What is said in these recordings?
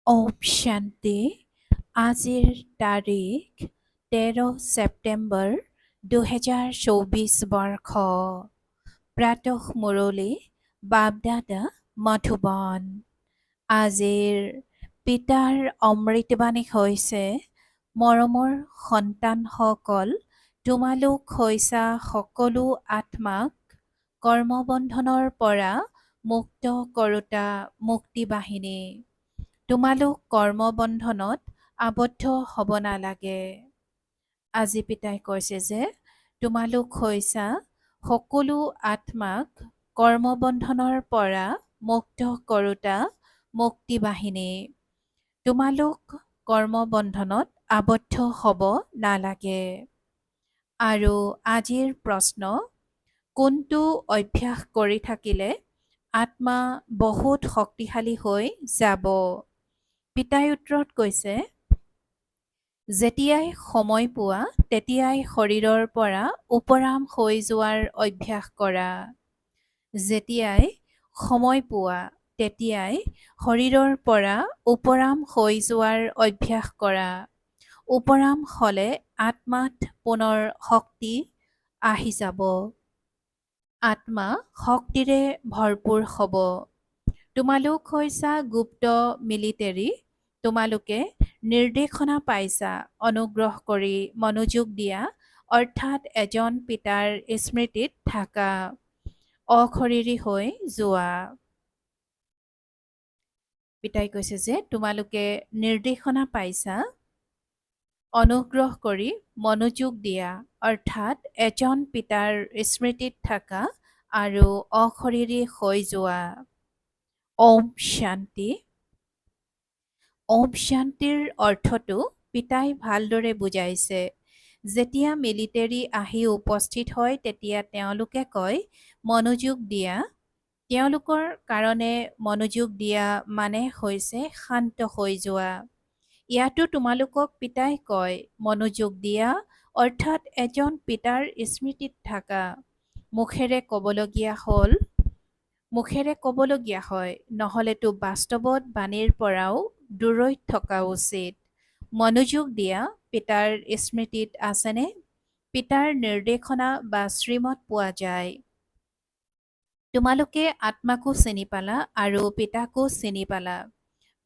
ওম শান্তি। আজিৰ তাৰিখ 13 ছেপ্টেম্বৰ 2024 বৰ্ষ। প্ৰাতঃ মুৰলী বাবদাদা মধুবন। আজিৰ পিতাৰ অমৃতবাণী হৈছে, মৰমৰ সন্তানসকল, তোমালোক হৈছা সকলো আত্মাক কৰ্মবন্ধনৰ পৰা মুক্ত কৰোতা মুক্তিবাহিনী। তোমালোক কৰ্মবন্ধনত আবদ্ধ হ'ব নালাগে। আজি পিতাই কৈছে যে তোমালোক হৈছা সকলো আত্মাক কৰ্মবন্ধনৰ পৰা মুক্ত কৰোতা মুক্তিবাহিনী। তোমালোক কৰ্মবন্ধনত আবদ্ধ হ'ব নালাগে। আৰু আজিৰ প্ৰশ্ন, কোনটো অভ্যাস কৰি থাকিলে আত্মা বহুত শক্তিশালী হৈ যাব? পিতাই উত্তৰত কৈছে, যেতিয়াই সময় পোৱা তেতিয়াই শৰীৰৰ পৰা উপৰাম হৈ যোৱাৰ অভ্যাস কৰা। যেতিয়াই সময় পোৱা তেতিয়াই শৰীৰৰ পৰা উপৰাম হৈ যোৱাৰ অভ্যাস কৰা। উপৰাম হ'লে আত্মাত পুনৰ শক্তি আহি যাব। আত্মা শক্তিৰে ভৰপূৰ হ'ব। তোমালোক হৈছা গুপ্ত মিলিটাৰী। তোমালোকে নিৰ্দেশনা পাইছা, অনুগ্ৰহ কৰি মনোযোগ দিয়া, অৰ্থাৎ এজন পিতাৰ স্মৃতিত থাকা, অশৰীৰী হৈ যোৱা। পিতাই কৈছে যে তোমালোকে নিৰ্দেশনা পাইছা, অনুগ্ৰহ কৰি মনোযোগ দিয়া, অৰ্থাৎ এজন পিতাৰ স্মৃতিত থাকা আৰু অশৰীৰী হৈ যোৱা। ওম শান্তি। ওম শান্তিৰ অৰ্থটো পিতাই ভালদৰে বুজাইছে। যেতিয়া মিলিটাৰী আহি উপস্থিত হয় তেতিয়া তেওঁলোকে কয়, মনোযোগ দিয়া। তেওঁলোকৰ কাৰণে মনোযোগ দিয়া মানে হৈছে শান্ত হৈ যোৱা। ইয়াতো তোমালোকক পিতাই কয়, মনোযোগ দিয়া, অৰ্থাৎ এজন পিতাৰ স্মৃতিত থাকা। মুখেৰে ক'বলগীয়া হয়, নহ'লেতো বাস্তৱত বাণীৰ পৰাও দূৰৈত থকা উচিত। মনোযোগ দিয়া, পিতাৰ স্মৃতিত আছেনে? পিতাৰ নিৰ্দেশনা বা শ্ৰীমত পোৱা যায়। তোমালোকে আত্মাকো চিনি পালা আৰু পিতাকো চিনি পালা।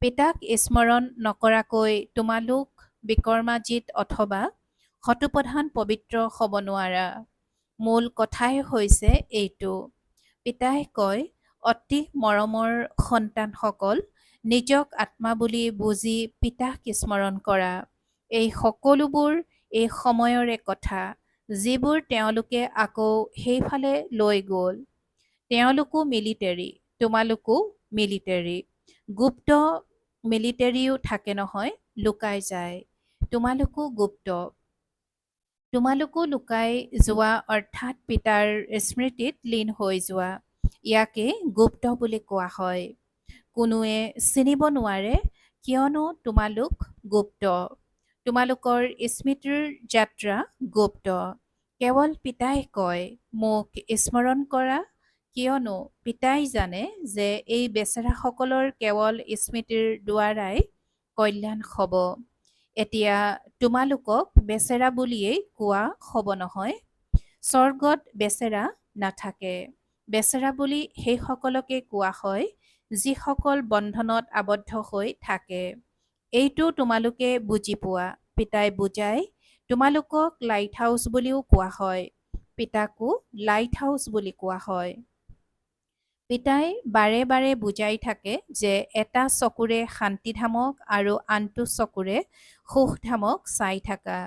পিতাক স্মৰণ নকৰাকৈ তোমালোক বিকৰ্মাজিত অথবা শতপ্ৰধান পবিত্ৰ হ'ব নোৱাৰা। মূল কথাই হৈছে এইটো। পিতাই কয়, অতি মৰমৰ সন্তানসকল, নিজক আত্মা বুলি বুজি পিতাক স্মৰণ কৰা। এই সকলোবোৰ এই সময়ৰে কথা, যিবোৰ তেওঁলোকে আকৌ সেইফালে লৈ গ'ল। তেওঁলোকো মিলিটাৰী, তোমালোকো মিলিটাৰী। গুপ্ত মিলিটাৰীও থাকে নহয়, লুকাই যায়। তোমালোকো গুপ্ত। তোমালোকো লুকাই যোৱা, অৰ্থাৎ পিতাৰ স্মৃতিত লীন হৈ যোৱা। ইয়াকে গুপ্ত বুলি কোৱা হয়। কোনোৱে চিনিব নোৱাৰে, কিয়নো তোমালোক গুপ্ত। তোমালোকৰ স্মৃতিৰ যাত্ৰা গুপ্ত। কেৱল পিতাই কয়, মোক স্মৰণ কৰা, কিয়নো পিতাই জানে যে এই বেচেৰাসকলৰ কেৱল স্মৃতিৰ দ্বাৰাই কল্যাণ হ'ব। এতিয়া তোমালোকক বেচেৰা বুলিয়েই কোৱা হ'ব নহয়। স্বৰ্গত বেচেৰা নাথাকে। বেচেৰা বুলি সেইসকলকে কোৱা হয়, যিসকল বন্ধনত আবদ্ধ হৈ থাকে। এইটো তোমালোকে বুজি পোৱা। পিতাই বুজায়, তোমালোকক লাইট হাউচ বুলিও কোৱা হয়। পিতাকো লাইট হাউচ বুলি কোৱা হয়। পিতাই বাৰে বাৰে বুজাই থাকে যে এটা চকুৰে শান্তিধামক আৰু আনটো চকুৰে সুখধামক চাই থাকা।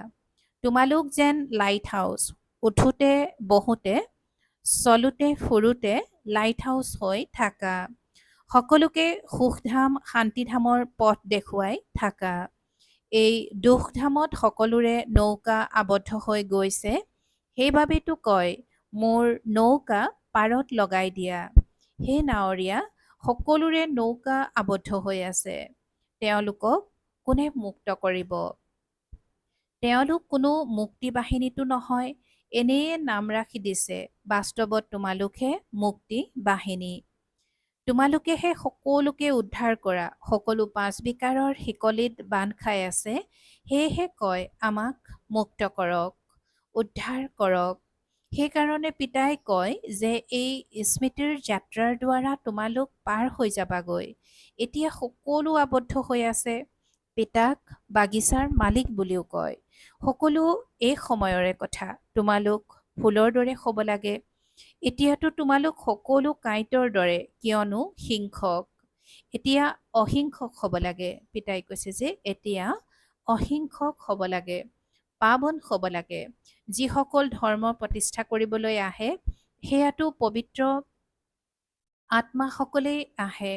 তোমালোক যেন লাইট হাউচ, উঠোতে বহোতে চলোতে ফুৰোতে লাইট হাউচ হৈ থাকা। সকলোকে সুখধাম শান্তিধামৰ পথ দেখুৱাই থাকা। এই দুখধামত সকলোৰে নৌকা আবদ্ধ হৈ গৈছে। সেইবাবেতো কয়, মোৰ নৌকা পাৰত লগাই দিয়া। হে নাৱৰীয়া, সকলোৰে নৌকা আবদ্ধ হৈ আছে। তেওঁলোকক কোনে মুক্ত কৰিব? তেওঁলোক কোনো মুক্তি বাহিনীতো নহয়, এনেয়ে নাম ৰাখি দিছে। বাস্তৱত তোমালোকহে মুক্তি বাহিনী। তোমালোকেহে সকলোকে উদ্ধাৰ কৰা। সকলো পাঁচ বিকাৰৰ শিকলিত বান্ধ খাই আছে, সেয়েহে কয় আমাক মুক্ত কৰক, উদ্ধাৰ কৰক। সেইকাৰণে পিতাই কয় যে এই স্মৃতিৰ যাত্ৰাৰ দ্বাৰা তোমালোক পাৰ হৈ যাবাগৈ। এতিয়া সকলো আবদ্ধ হৈ আছে। পিতাক বাগিচাৰ মালিক বুলিও কয়। সকলো এই সময়ৰে কথা। তোমালোক ফুলৰ দৰে হ'ব লাগে। এতিয়াতো তোমালোক সকলো কাঁইটৰ দৰে, কিয়নো হিংসক। এতিয়া অহিংসক হ'ব লাগে। পিতাই কৈছে যে এতিয়া অহিংসক হ'ব লাগে, পাৱন হ'ব লাগে। যিসকল ধৰ্ম প্ৰতিষ্ঠা কৰিবলৈ আহে, সেয়াতো পবিত্ৰ আত্মাসকলেই আহে।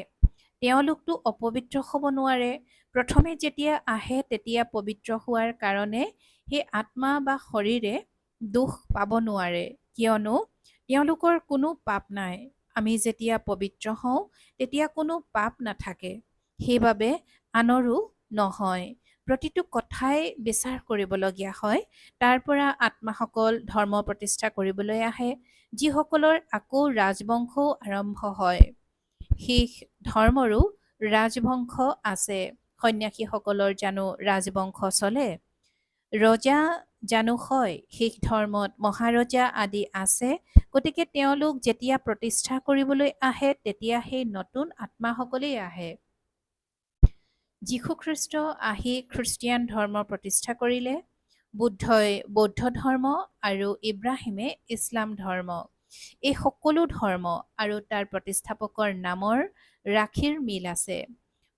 তেওঁলোকতো অপবিত্ৰ হ'ব নোৱাৰে। প্ৰথমে যেতিয়া আহে তেতিয়া পবিত্ৰ হোৱাৰ কাৰণে সেই আত্মা বা শৰীৰে দুখ পাব নোৱাৰে, কিয়নো তেওঁলোকৰ কোনো পাপ নাই। আমি যেতিয়া পবিত্ৰ হওঁ তেতিয়া কোনো পাপ নাথাকে। সেইবাবে আনৰো নহয়। প্ৰতিটো কথাই বিচাৰ কৰিবলগীয়া হয়। তাৰ পৰা আত্মাসকল ধৰ্ম প্ৰতিষ্ঠা কৰিবলৈ আহে, যিসকলৰ আকৌ ৰাজবংশও আৰম্ভ হয়। শিখ ধৰ্মৰো ৰাজবংশ আছে। সন্যাসীসকলৰ জানো ৰাজবংশ চলে? ৰজা জানো হয়? শিখ ধৰ্মত মহাৰজা আদি আছে। গতিকে তেওঁলোক যেতিয়া প্ৰতিষ্ঠা কৰিবলৈ আহে তেতিয়া সেই নতুন আত্মাসকলেই আহে। যীশুখ্ৰীষ্ট আহি খ্ৰীষ্টিয়ান ধৰ্ম প্ৰতিষ্ঠা কৰিলে, বুদ্ধই বৌদ্ধ ধৰ্ম আৰু ইব্ৰাহিমে ইছলাম ধৰ্ম। এই সকলো ধৰ্ম আৰু তাৰ প্ৰতিষ্ঠাপকৰ নামৰ ৰাশিৰ মিল আছে।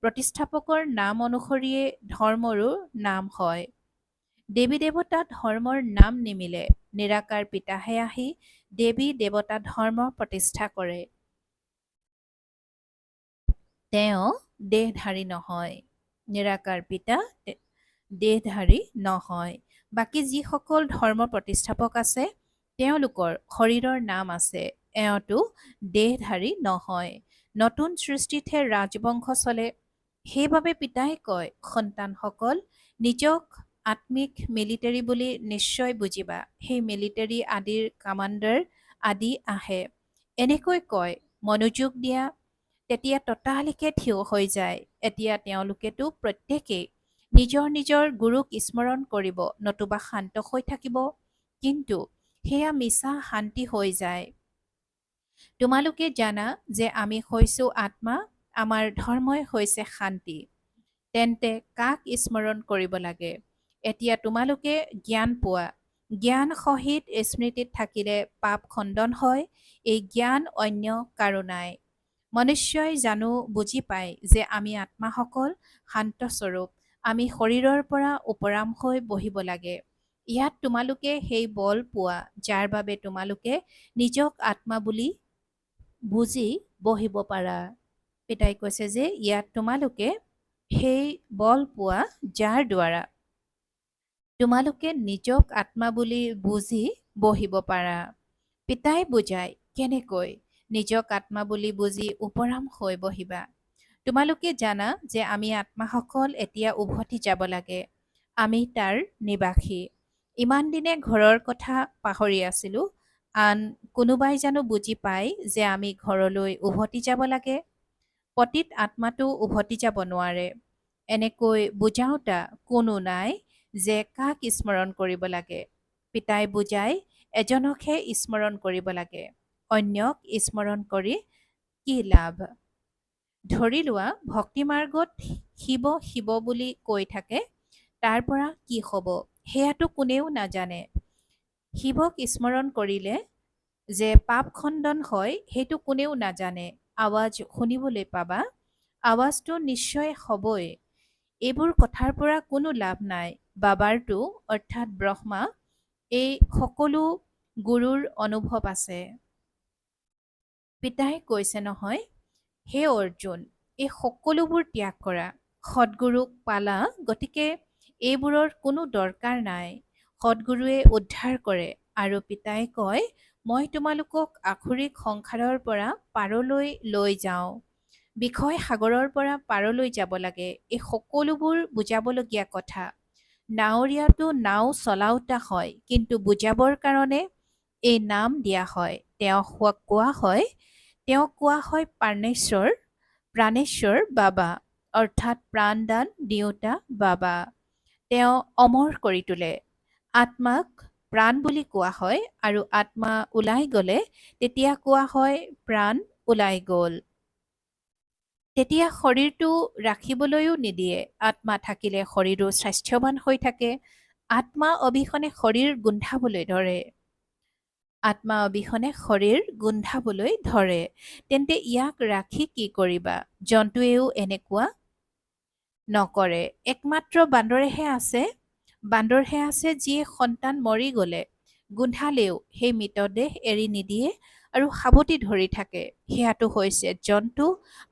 প্ৰতিষ্ঠাপকৰ নাম অনুসৰিয়ে ধৰ্মৰো নাম হয়। দেৱী দেৱতা ধৰ্মৰ নাম নিমিলে। নিৰাকাৰ পিতাহে আহি দেৱী দেৱতা ধৰ্ম প্ৰতিষ্ঠা কৰে। তেওঁ দেহধাৰী নহয়। নিৰাকাৰ পিতা দেহধাৰী নহয়। বাকী যিসকল ধৰ্ম প্ৰতিষ্ঠাপক আছে, তেওঁলোকৰ শৰীৰৰ নাম আছে। এওঁতো দেহধাৰী নহয়। নতুন সৃষ্টিতহে ৰাজবংশ চলে। সেইবাবে পিতাই কয়, সন্তানসকল নিজক আত্মিক মিলিটাৰী বুলি নিশ্চয় বুজিবা। সেই মিলিটাৰী আদিৰ কামাণ্ডাৰ আদি আহে। এনেকৈ কয়, মনোযোগ দিয়া। তেতিয়া ততালিকে থিয় হৈ যায়। এতিয়া তেওঁলোকেতো প্ৰত্যেকেই নিজৰ নিজৰ গুৰুক স্মৰণ কৰিব, নতুবা শান্ত হৈ থাকিব। কিন্তু সেয়া মিছা শান্তি হৈ যায়। তোমালোকে জানা যে আমি হৈছোঁ আত্মা, আমাৰ ধৰ্মই হৈছে শান্তি। তেন্তে কাক স্মৰণ কৰিব লাগে? এতিয়া তোমালোকে জ্ঞান পোৱা। জ্ঞান সহিত স্মৃতিত থাকিলে পাপ খণ্ডন হয়। এই জ্ঞান অন্য কাৰো নাই। মনুষ্যই জানো বুজি পায় যে আমি আত্মাসকল শান্তস্বৰূপ। আমি শৰীৰৰ পৰা ওপৰাম হৈ বহিব লাগে। ইয়াত তোমালোকে সেই বল পোৱা, যাৰ বাবে তোমালোকে নিজক আত্মা বুলি বুজি বহিব পাৰা। পিতাই কৈছে যে ইয়াত তোমালোকে সেই বল পোৱা, যাৰ দ্বাৰা তোমালোকে নিজক আত্মা বুলি বুজি বহিব পাৰা। পিতাই বুজায় কেনেকৈ নিজক আত্মা বুলি বুজি ওপৰাম হৈ বহিবা। তোমালোকে জানা যে আমি আত্মাসকল এতিয়া উভতি যাব লাগে। আমি তাৰ নিবাসী। ইমান দিনে ঘৰৰ কথা পাহৰি আছিলোঁ। আন কোনোবাই জানো বুজি পায় যে আমি ঘৰলৈ উভতি যাব লাগে? পতিত আত্মাটো উভতি যাব নোৱাৰে। এনেকৈ বুজাওঁতা কোনো নাই যে কাক স্মৰণ কৰিব লাগে। পিতাই বুজাই এজনকহে স্মৰণ কৰিব লাগে। অন্যক স্মৰণ কৰি কি লাভ? ধৰি লোৱা ভক্তিমাৰ্গত শিৱ শিৱ বুলি কৈ থাকে, তাৰ পৰা কি হ'ব সেয়াতো কোনেও নাজানে। শিৱক স্মৰণ কৰিলে যে পাপ খণ্ডন হয় সেইটো কোনেও নাজানে। আৱাজ শুনিবলৈ পাবা, আৱাজটো নিশ্চয় হ'বই। এইবোৰ কথাৰ পৰা কোনো লাভ নাই। বাবাৰটো অৰ্থাৎ ব্ৰহ্মা এই সকলো গুৰুৰ অনুভৱ আছে। পিতাই কৈছে নহয়, হে অৰ্জুন, এই সকলোবোৰ ত্যাগ কৰা। সদ্গুৰুক পালা, গতিকে এইবোৰৰ কোনো দৰকাৰ নাই। সদ্গুৰুৱে উদ্ধাৰ কৰে। আৰু পিতাই কয়, মই তোমালোকক আসুৰিক সংসাৰৰ পৰা পাৰলৈ লৈ যাওঁ। বিষয় সাগৰৰ পৰা পাৰলৈ যাব লাগে। এই সকলোবোৰ বুজাবলগীয়া কথা। নাৱৰীয়াটো নাও চলাওঁতা হয়, কিন্তু বুজাবৰ কাৰণে এই নাম দিয়া হয়। তেওঁ কোৱা হয়, তেওঁক কোৱা হয় প্ৰাণেশ্বৰ বাবা, অৰ্থাৎ প্ৰাণদান দিওঁতা বাবা। তেওঁ অমৰ কৰি তোলে। আত্মাক প্ৰাণ বুলি কোৱা হয় আৰু আত্মা ওলাই গ'লে তেতিয়া কোৱা হয় প্ৰাণ ওলাই গ'ল। তেতিয়া শৰীৰটো ৰাখিবলৈও নিদিয়ে। আত্মা থাকিলে শৰীৰো স্বাস্থ্যৱান হৈ থাকে। আত্মা অবিহনে শৰীৰ গোন্ধাবলৈ ধৰে। আত্মা অবিহনে শৰীৰ গোন্ধাবলৈ ধৰে। তেন্তে ইয়াক ৰাখি কি কৰিবা? জন্তুৱেও এনেকুৱা নকৰে। একমাত্ৰ বান্দৰহে আছে যিয়ে সন্তান মৰি গ'লে গোন্ধালেও সেই মৃতদেহ এৰি নিদিয়ে আৰু সাৱটি ধৰি থাকে। সেয়াটো হৈছে জন্তু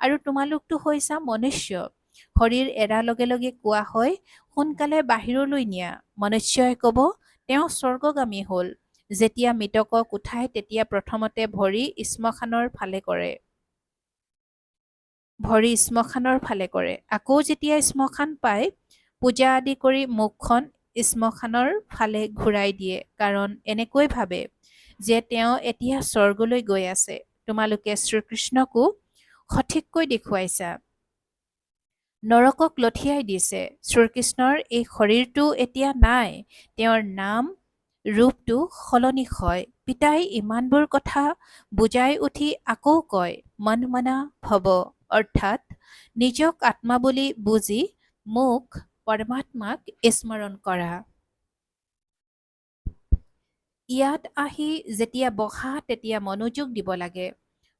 আৰু তোমালোকতো হৈছা মনুষ্য। শৰীৰ এৰাৰ লগে লগে কোৱা হয় সোনকালে বাহিৰলৈ নিয়া। মনুষ্যই ক'ব তেওঁ স্বৰ্গগামী হ'ল। যেতিয়া মৃতকক উঠায় তেতিয়া প্ৰথমতে ভৰি শ্মশানৰ ফালে কৰে। আকৌ যেতিয়া শ্মশান পায় পূজা আদি কৰি মুখখন শ্মশানৰ ফালে ঘূৰাই দিয়ে, কাৰণ এনেকৈ ভাবে যে তেওঁ এতিয়া স্বৰ্গলৈ গৈ আছে। তোমালোকে শ্ৰীকৃষ্ণকো সঠিককৈ দেখুৱাইছা। নৰকক লঠিয়াই দিছে। শ্ৰীকৃষ্ণৰ এই শৰীৰটো এতিয়া নাই। তেওঁৰ নাম ৰূপটো সলনি হয়। পিতাই ইমানবোৰ কথা বুজাই উঠি আকৌ কয় মন ভৱ, অৰ্থাৎ নিজক আত্মা বুলি বুজি মোক পৰমাত্মাক স্মৰণ কৰা। ইয়াত আহি যেতিয়া বহা তেতিয়া মনোযোগ দিব লাগে।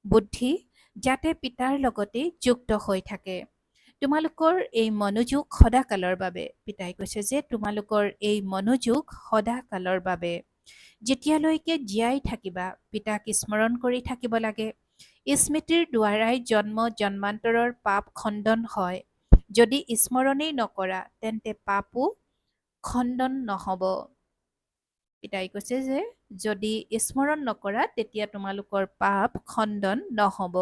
বুদ্ধি যাতে পিতাৰ লগতে যুক্ত হৈ থাকে। তোমালোকৰ এই মনোযোগ সদাকালৰ বাবে। পিতাই কৈছে যে তোমালোকৰ এই মনোযোগ সদাকালৰ বাবে। যেতিয়ালৈকে জীয়াই থাকিবা পিতাক স্মৰণ কৰি থাকিব লাগে। স্মৃতিৰ দ্বাৰাই জন্ম জন্মান্তৰৰ পাপ খণ্ডন হয়। যদি স্মৰণেই নকৰা তেন্তে পাপো খণ্ডন নহ'ব। পিতাই কৈছে যে যদি স্মৰণ নকৰা তেতিয়া তোমালোকৰ পাপ খণ্ডন নহ'ব।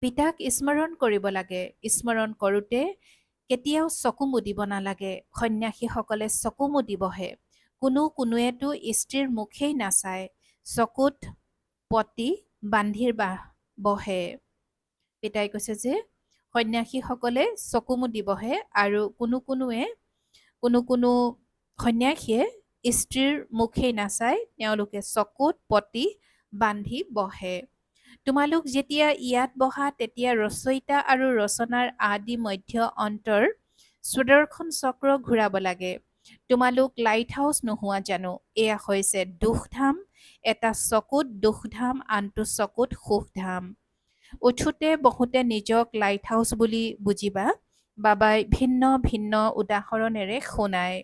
পিতাক স্মৰণ কৰিব লাগে। স্মৰণ কৰোঁতে কেতিয়াও চকু মুদিব নালাগে। সন্ন্যাসীসকলে চকু মুদিবহে। কোনোৱেতো স্ত্ৰীৰ মুখেই নাচায়। চকুত পতি বান্ধি বহে। পিতাই কৈছে যে সন্ন্যাসীসকলে চকু মুদিবহে আৰু কোনো সন্ন্যাসীয়ে স্ত্ৰীৰ মুখেই নাচায়। তেওঁলোকে চকুত পতি বান্ধি বহে। তোমালোক যেতিয়া ইয়াত বহা তেতিয়া ৰচয়িতা আৰু ৰচনাৰ আদি মধ্য অন্তৰ সুদৰ্শন চক্ৰ ঘূৰাব লাগে। তোমালোক লাইট হাউচ নোহোৱা জানো? এয়া হৈছে দুখধাম। এটা চকুত দুখধাম, আনটো চকুত সুখধাম। উঠোতে বহোতে নিজক লাইট হাউচ বুলি বুজিবা। বাবাই ভিন্ন ভিন্ন উদাহৰণেৰে শুনায়।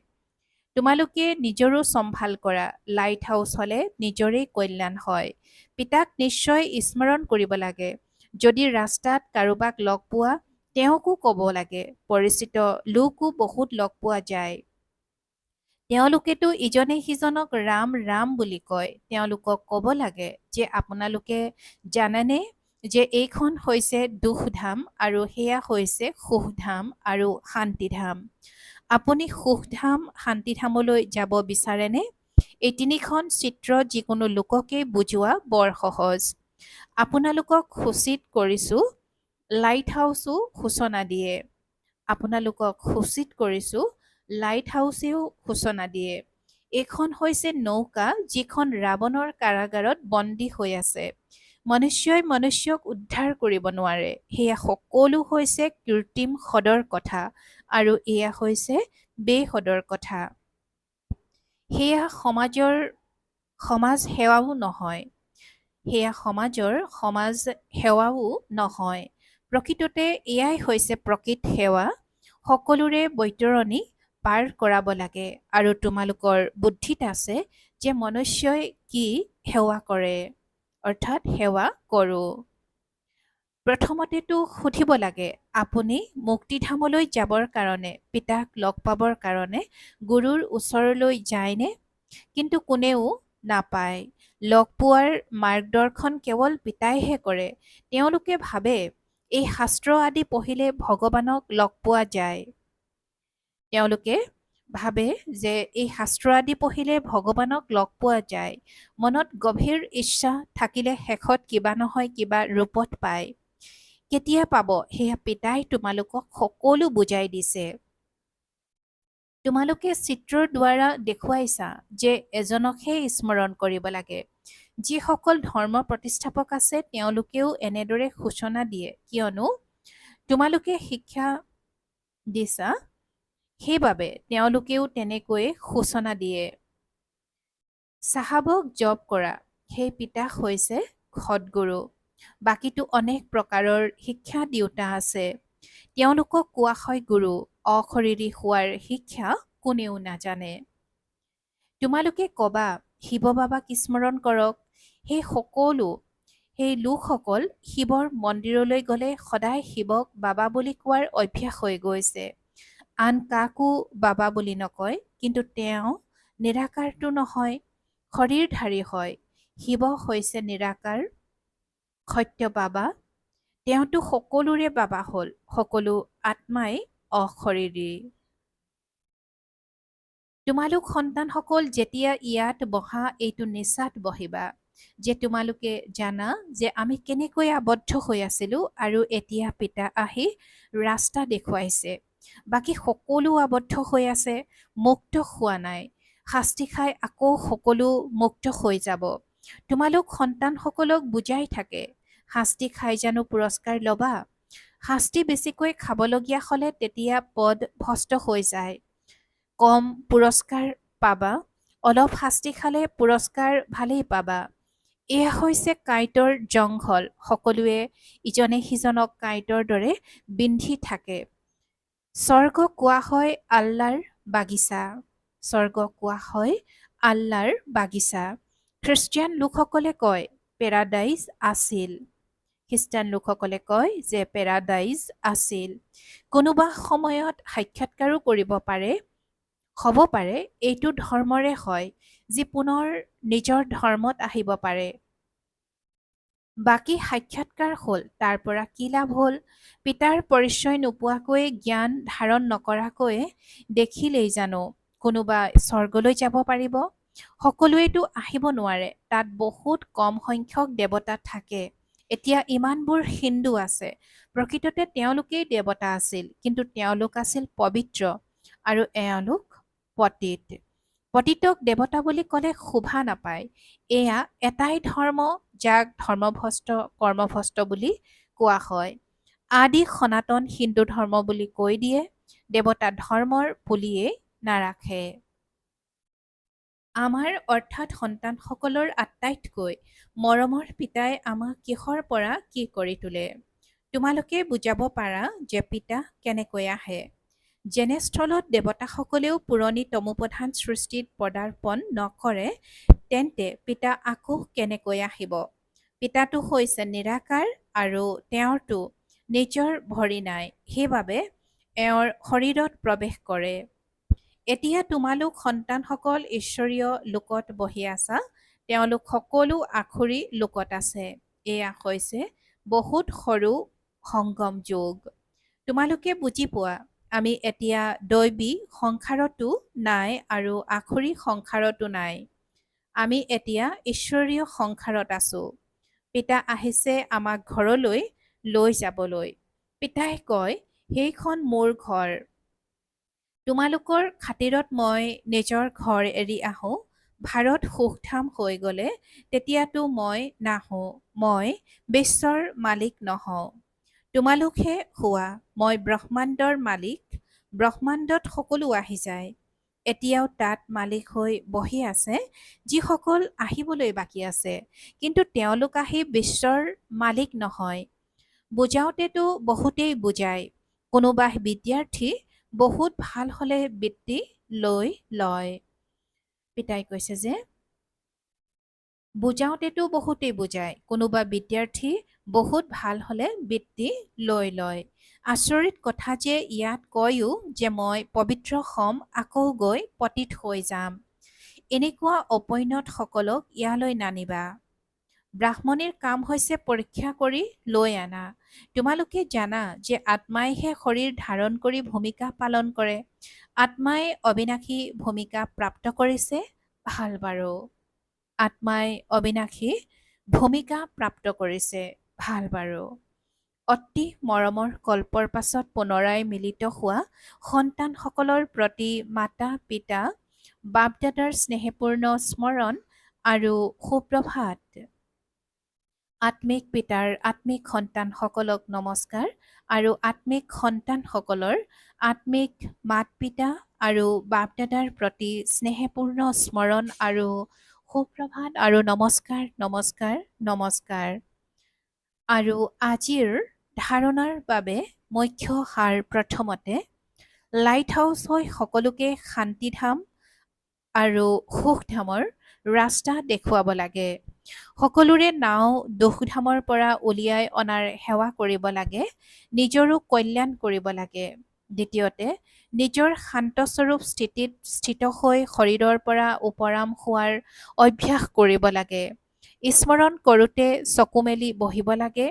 তোমালোকে নিজৰো চম্ভাল কৰা। লাইট হাউচ হ'লে নিজৰে কল্যাণ হয়। পিতাক নিশ্চয় স্মৰণ কৰিব লাগে। যদি ৰাস্তাত কাৰোবাক লগ পোৱা তেওঁকো ক'ব লাগে। পৰিচিত লোকো বহুত লগ পোৱা যায়। তেওঁলোকেতো ইজনে সিজনক ৰাম ৰাম বুলি কয়। তেওঁলোকক ক'ব লাগে যে আপোনালোকে জানেনে যে এইখন হৈছে দুখধাম আৰু সেয়া হৈছে সুখধাম আৰু শান্তিধাম। আপুনি সুখধাম শান্তিধামলৈ যাব বিচাৰেনে? এই তিনিখন চিত্ৰ যিকোনো লোককেই বুজোৱা বৰ সহজ। আপোনালোকক সূচিত কৰিছো। লাইট হাউচো সূচনা দিয়ে। লাইট হাউচেও সূচনা দিয়ে। এইখন হৈছে নৌকা যিখন ৰাৱণৰ কাৰাগাৰত বন্দী হৈ আছে। মনুষ্যই মনুষ্যক উদ্ধাৰ কৰিব নোৱাৰে। সেয়া সকলো হৈছে কৃত্ৰিম সদৰ কথা আৰু এয়া হৈছে বেসদৰ কথা। সেয়া সমাজ সেৱাও নহয়। প্ৰকৃততে এয়াই হৈছে প্ৰকৃত সেৱা। সকলোৰে বৈতৰণি পাৰ কৰাব লাগে। আৰু তোমালোকৰ বুদ্ধিত আছে যে মনুষ্যই কি সেৱা কৰে, অৰ্থাৎ সেৱা কৰোঁ। প্ৰথমতেতো সুধিব লাগে আপুনি মুক্তিধামলৈ যাবৰ কাৰণে, পিতাক লগ পাবৰ কাৰণে গুৰুৰ ওচৰলৈ যায়নে? কিন্তু কোনেও নাপায়। লগ পোৱাৰ মাৰ্গদৰ্শন কেৱল পিতাইহে কৰে। তেওঁলোকে ভাবে এই শাস্ত্ৰ আদি পঢ়িলে ভগৱানক লগ পোৱা যায়। তেওঁলোকে ভাবে যে এই শাস্ত্ৰ আদি পঢ়িলে ভগৱানক লগ পোৱা যায়। মনত গভীৰ ইচ্ছা থাকিলে শেষত কিবা নহয় কিবা ৰূপত পায়। কেতিয়া পাব সেয়া পিতাই তোমালোকক সকলো বুজাই দিছে। তোমালোকে চিত্ৰৰ দ্বাৰা দেখুৱাইছা যে এজনকহে স্মৰণ কৰিব লাগে। যিসকল ধৰ্ম প্ৰতিষ্ঠাপক আছে তেওঁলোকেও এনেদৰে সূচনা দিয়ে, কিয়নো তোমালোকে শিক্ষা দিছা, সেইবাবে তেওঁলোকেও তেনেকৈয়ে সূচনা দিয়ে। চাহাবক জপ কৰা সেই পিতা হৈছে সদগুৰু। বাকীতো অনেক প্ৰকাৰৰ শিক্ষা দিওঁতা আছে। তেওঁলোকক কোৱা হয় গুৰু। অশৰীৰী হোৱাৰ শিক্ষা কোনেও নাজানে। তোমালোকে কবা শিৱ বাবাক স্মৰণ কৰক। সেই লোকসকল শিৱৰ মন্দিৰলৈ গ'লে সদায় শিৱক বাবা বুলি কোৱাৰ অভ্যাস হৈ গৈছে। আন কাকো বাবা বুলি নকয়, কিন্তু তেওঁ নিৰাকাৰটো নহয়, শৰীৰধাৰী হয়। শিৱ হৈছে নিৰাকাৰ সত্য বাবা। তেওঁতো সকলোৰে বাবা হ'ল। সকলো আত্মাই অশৰীৰী। তোমালোক সন্তানসকল যেতিয়া ইয়াত বহা এইটো নিচাত বহিবা যে তোমালোকে জানা যে আমি কেনেকৈ আবদ্ধ হৈ আছিলোঁ আৰু এতিয়া পিতা আহি ৰাস্তা দেখুৱাইছে। বাকী সকলো আবদ্ধ হৈ আছে, মুক্ত হোৱা নাই। শাস্তি খাই আকৌ সকলো মুক্ত হৈ যাব। তোমালোক সন্তানসকলক বুজাই থাকে, শাস্তি খাই জানো পুৰস্কাৰ ল'বা? শাস্তি বেছিকৈ খাবলগীয়া হ'লে তেতিয়া পদ ভ্ৰষ্ট হৈ যায়। কম পুৰস্কাৰ পাবা, অলপ শাস্তি খালে পুৰস্কাৰ ভালেই পাবা। এয়া হৈছে কাঁইটৰ জংঘল। সকলোৱে ইজনে সিজনক কাঁইটৰ দৰে বিন্ধি থাকে। স্বৰ্গ কোৱা হয় আল্লাৰ বাগিচা। স্বৰ্গ কোৱা হয় আল্লাৰ বাগিচা। খ্ৰীষ্টিয়ান লোকসকলে কয় পেৰাডাইজ আছিল। খ্ৰীষ্টান লোকসকলে কয় যে পেৰাডাইজ আছিল। কোনোবা সময়ত সাক্ষাৎকাৰো কৰিব পাৰে, হ'ব পাৰে এইটো ধৰ্মৰে হয়, যি পুনৰ নিজৰ ধৰ্মত আহিব পাৰে। বাকী সাক্ষাৎকাৰ হ'ল, তাৰ পৰা কি লাভ হ'ল? পিতাৰ পৰিচয় নোপোৱাকৈ জ্ঞান ধাৰণ নকৰাকৈ দেখিলেই জানো কোনোবা স্বৰ্গলৈ যাব পাৰিব? সকলোৱেতো আহিব নোৱাৰে। তাত বহুত কম সংখ্যক দেৱতা থাকে। এতিয়া ইমানবোৰ হিন্দু আছে। প্ৰকৃততে তেওঁলোকেই দেৱতা আছিল, কিন্তু তেওঁলোক আছিল পবিত্ৰ আৰু এওঁলোক পতিত। পতিতক দেৱতা বুলি ক'লে শোভা নাপায়। এয়া এটাই ধৰ্ম যাক ধৰ্মভ্ৰষ্ট কৰ্মভ্ৰষ্ট বুলি কোৱা হয়। আদি সনাতন হিন্দু ধৰ্ম বুলি কৈ দিয়ে, দেৱতা ধৰ্মৰ পুলিয়েই নাৰাখে। আমাৰ অৰ্থাৎ সন্তানসকলৰ আটাইতকৈ মৰমৰ পিতাই আমাক কিহৰ পৰা কি কৰি তোলে? তোমালোকে বুজাব পাৰা যে পিতা কেনেকৈ আহে। যেনে স্থলত দেৱতাসকলেও পুৰণি তমোপ্ৰধান সৃষ্টিত পদাৰ্পণ নকৰে, তেন্তে পিতা আকৌ কেনেকৈ আহিব? পিতাটো হৈছে নিৰাকাৰ আৰু তেওঁৰতো নিজৰ ভৰি নাই, সেইবাবে এওঁৰ শৰীৰত প্ৰৱেশ কৰে। এতিয়া তোমালোক সন্তানসকল ঈশ্বৰীয় লোকত বহি আছা। তেওঁলোক সকলো আখৰি লোকত আছে। এয়া হৈছে বহুত সৰু সংগম যোগ। তোমালোকে বুজি পোৱা, আমি এতিয়া দৈবী সংসাৰতো নাই আৰু আখৰি সংসাৰতো নাই। আমি এতিয়া ঈশ্বৰীয় সংসাৰত আছো। পিতা আহিছে আমাক ঘৰলৈ লৈ যাবলৈ। পিতাই কয়, সেইখন মোৰ ঘৰ। তোমালোকৰ খাতিৰত মই নিজৰ ঘৰ এৰি আহোঁ। ভাৰত সুখধাম হৈ গ'লে তেতিয়াতো মই নাহোঁ। মই বিশ্বৰ মালিক নহওঁ। তোমালোকহে হোৱা। মই ব্ৰহ্মাণ্ডৰ মালিক। ব্ৰহ্মাণ্ডত সকলো আহি যায়। এতিয়াও তাত মালিক হৈ বহি আছে, যিসকল আহিবলৈ বাকী আছে। কিন্তু তেওঁলোক আহি বিশ্বৰ মালিক নহয়। বুজাওঁতেতো বহুতেই বুজায়। কোনোবা বিদ্যাৰ্থী বহুত ভাল হ'লে বৃত্তি লৈ লয়। পিতাই কৈছে যে বুজাওঁতেতো বহুতেই বুজায়। কোনোবা বিদ্যাৰ্থী বহুত ভাল হ'লে বৃত্তি লৈ লয়। আচৰিত কথা যে ইয়াত কয়ও যে মই পবিত্ৰ হ'ম, আকৌ গৈ পতিত হৈ যাম। এনেকুৱা অপৈণতসকলক ইয়ালৈ নানিবা। ব্ৰাহ্মণীৰ কাম হৈছে পৰীক্ষা কৰি লৈ আনা। তোমালোকে জানা যে আত্মাইহে শৰীৰ ধাৰণ কৰি ভূমিকা পালন কৰে। আত্মাই অবিনাশী ভূমিকা প্ৰাপ্ত কৰিছে, ভাল বাৰু। আত্মাই অবিনাশী ভূমিকা প্ৰাপ্ত কৰিছে, ভাল বাৰু। অতি মৰমৰ কল্পৰ পাছত পুনৰাই মিলিত হোৱা সন্তানসকলৰ প্ৰতি মাতা পিতা বাপ দাদাৰ স্নেহপূৰ্ণ স্মৰণ আৰু সুপ্ৰভাত। আত্মিক পিতাৰ আত্মিক সন্তানসকলক নমস্কাৰ আৰু আত্মিক সন্তানসকলৰ আত্মিক মাত পিতা আৰু বাপ দাদাৰ প্ৰতি স্নেহপূৰ্ণ স্মৰণ আৰু সুপ্ৰভাত আৰু নমস্কাৰ নমস্কাৰ নমস্কাৰ। আৰু আজিৰ ধাৰণাৰ বাবে মুখ্য সাৰ প্ৰথমতে, লাইট হাউচ হৈ সকলোকে শান্তিধাম আৰু সুখধামৰ ৰাস্তা দেখুৱাব লাগে। সকলোৰে নাও দুখধামৰ পৰা উলিয়াই অনাৰ সেৱা কৰিব লাগে, নিজৰো কল্যাণ কৰিব লাগে। দ্বিতীয়তে, নিজৰ শান্তস্বৰূপ স্থিতিত স্থিত হৈ শৰীৰৰ পৰা উপৰাম হোৱাৰ অভ্যাস কৰিব লাগে। স্মৰণ কৰোঁতে চকু মেলি বহিব লাগে।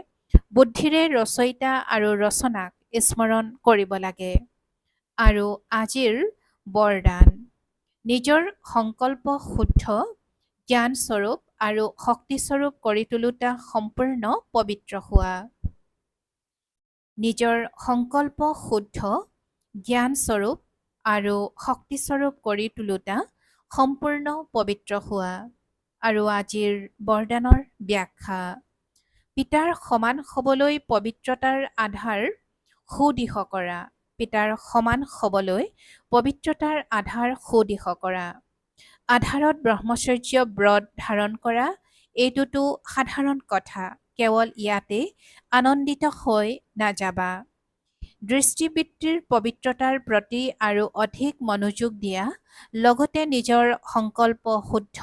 বুদ্ধিৰে ৰচয়িতা আৰু ৰচনাক স্মৰণ কৰিব লাগে। আৰু আজিৰ বৰদান, নিজৰ সংকল্প শুদ্ধ, জ্ঞানস্বৰূপ আৰু শক্তিস্বৰূপ কৰি তোলোতা সম্পূৰ্ণ পবিত্ৰ হোৱা। নিজৰ সংকল্প শুদ্ধ, জ্ঞানস্বৰূপ আৰু শক্তিস্বৰূপ কৰি তোলোতা সম্পূৰ্ণ পবিত্ৰ হোৱা। আৰু আজিৰ বৰদানৰ ব্যাখ্যা, পিতাৰ সমান হ'বলৈ পবিত্ৰতাৰ আধাৰ সুদিশ কৰা। পিতাৰ সমান হ'বলৈ পবিত্ৰতাৰ আধাৰ সুদিশ কৰা। আধাৰত ব্ৰহ্মচৰ্য ব্ৰত ধাৰণ কৰা, এইটোতো সাধাৰণ কথা, কেৱল ইয়াতে আনন্দিত হৈ নাযাবা। দৃষ্টিবৃত্তিৰ পবিত্ৰতাৰ প্ৰতি আৰু অধিক মনোযোগ দিয়া, লগতে নিজৰ সংকল্প শুদ্ধ,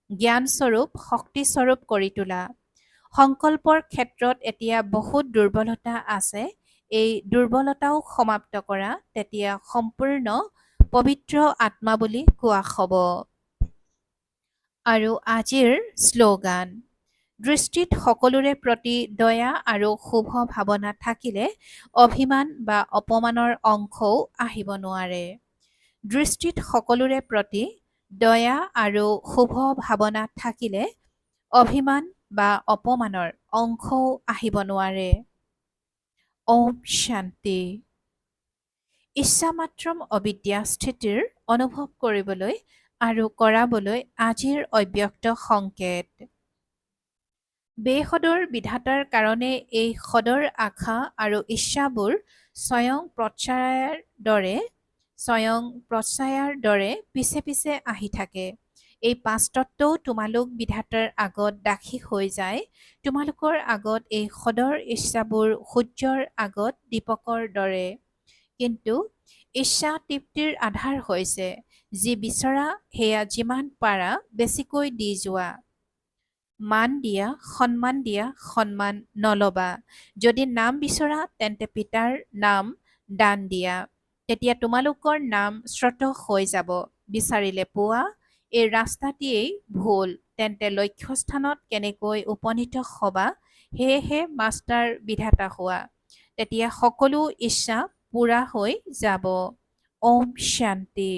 জ্ঞানস্বৰূপ, শক্তিস্বৰূপ কৰি তোলা। সংকল্পৰ ক্ষেত্ৰত এতিয়া বহুত দুৰ্বলতা আছে, এই দুৰ্বলতাও সমাপ্ত কৰা, তেতিয়া সম্পূৰ্ণ পবিত্ৰ আত্মা বুলি কোৱা হ'ব। আৰু আজিৰ শ্লোগান, দৃষ্টিত সকলোৰে প্ৰতি দয়া আৰু শুভ ভাৱনা থাকিলে অভিমান বা অপমানৰ অংশও আহিব নোৱাৰে। দৃষ্টিত সকলোৰে প্ৰতি দয়া আৰু শুভ ভাৱনা থাকিলে অভিমান বা অপমানৰ অংশও আহিব নোৱাৰে। ওম শান্তি। ইচ্ছামাত্ৰম অবিদ্যা স্থিতিৰ অনুভৱ কৰিবলৈ আৰু কৰাবলৈ আজিৰ অব্যক্ত সংকেত। বেসদৰ বিধাতাৰ কাৰণে এই সদৰ আশা আৰু ইচ্ছাবোৰ স্বয়ং প্ৰচ্ছায়াৰ দৰে পিছে পিছে আহি থাকে। এই পাঁচ তত্ত্বও তোমালোক বিধাতাৰ আগত দাসী হৈ যায়। তোমালোকৰ আগত এই সদৰ ইচ্ছাবোৰ সূৰ্যৰ আগত দীপকৰ দৰে। কিন্তু ইচ্ছা তৃপ্তিৰ আধাৰ হৈছে যি বিচৰা সেয়া যিমান পাৰা বেছিকৈ দি যোৱা। মান দিয়া, সন্মান নলবা। যদি নাম বিচৰা তেন্তে পিতাৰ নাম দান দিয়া, তেতিয়া তোমালোকৰ নাম শ্ৰুত হৈ যাব। বিচাৰিলে পোৱা, এই ৰাস্তাটিয়েই ভুল, তেন্তে লক্ষ্যস্থানত কেনেকৈ উপনীত হবা? সেয়েহে মাষ্টাৰ বিধাতা হোৱা, তেতিয়া সকলো ইচ্ছা পূৰা হৈ যাব। ওম শান্তি।